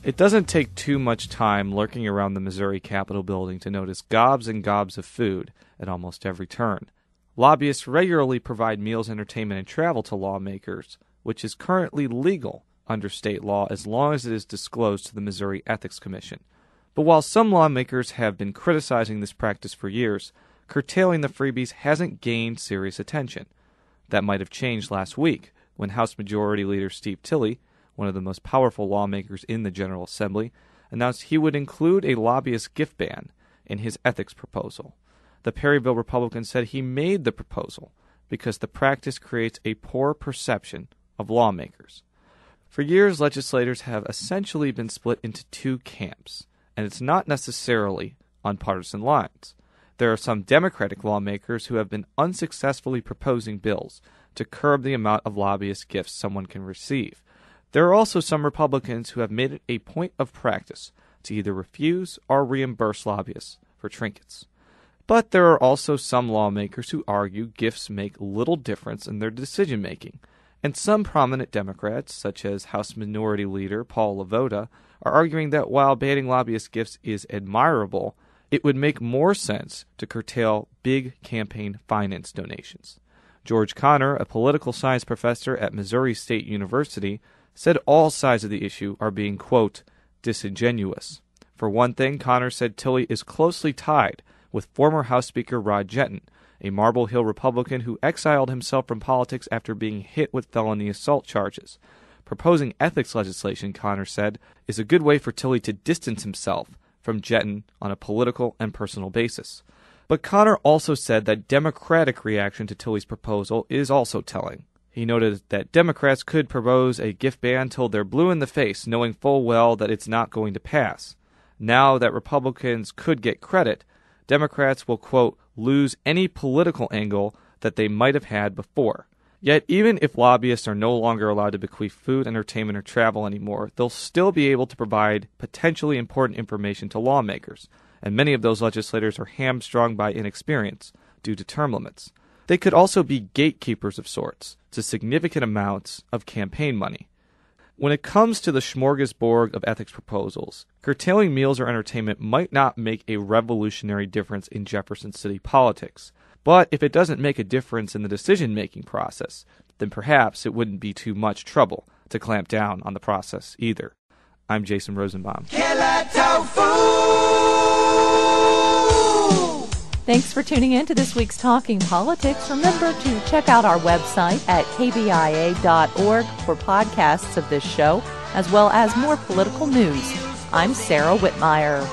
It doesn't take too much time lurking around the Missouri Capitol building to notice gobs and gobs of food at almost every turn. Lobbyists regularly provide meals, entertainment, and travel to lawmakers, which is currently legal under state law as long as it is disclosed to the Missouri Ethics Commission. But while some lawmakers have been criticizing this practice for years, curtailing the freebies hasn't gained serious attention. That might have changed last week when House Majority Leader Steve Tilley, one of the most powerful lawmakers in the General Assembly, announced he would include a lobbyist gift ban in his ethics proposal. The Perryville Republican said he made the proposal because the practice creates a poor perception of lawmakers. For years, legislators have essentially been split into two camps, and it's not necessarily on partisan lines. There are some Democratic lawmakers who have been unsuccessfully proposing bills to curb the amount of lobbyist gifts someone can receive. There are also some Republicans who have made it a point of practice to either refuse or reimburse lobbyists for trinkets. But there are also some lawmakers who argue gifts make little difference in their decision-making, and some prominent Democrats, such as House Minority Leader Paul LaVota, are arguing that while banning lobbyist gifts is admirable, it would make more sense to curtail big campaign finance donations. George Connor, a political science professor at Missouri State University, said all sides of the issue are being, quote, disingenuous. For one thing, Connor said Tilley is closely tied with former House Speaker Rod Jetton, a Marble Hill Republican who exiled himself from politics after being hit with felony assault charges. Proposing ethics legislation, Connor said, is a good way for Tilley to distance himself from Jetton on a political and personal basis. But Connor also said that Democratic reaction to Tilley's proposal is also telling. He noted that Democrats could propose a gift ban till they're blue in the face, knowing full well that it's not going to pass. Now that Republicans could get credit, Democrats will, quote, lose any political angle that they might have had before. Yet even if lobbyists are no longer allowed to bequeath food, entertainment, or travel anymore, they'll still be able to provide potentially important information to lawmakers, and many of those legislators are hamstrung by inexperience due to term limits. They could also be gatekeepers of sorts to significant amounts of campaign money. When it comes to the smorgasbord of ethics proposals, curtailing meals or entertainment might not make a revolutionary difference in Jefferson City politics. But if it doesn't make a difference in the decision-making process, then perhaps it wouldn't be too much trouble to clamp down on the process either. I'm Jason Rosenbaum. Killer Tofu! Thanks for tuning in to this week's Talking Politics. Remember to check out our website at kbia.org for podcasts of this show, as well as more political news. I'm Sarah Whitmire.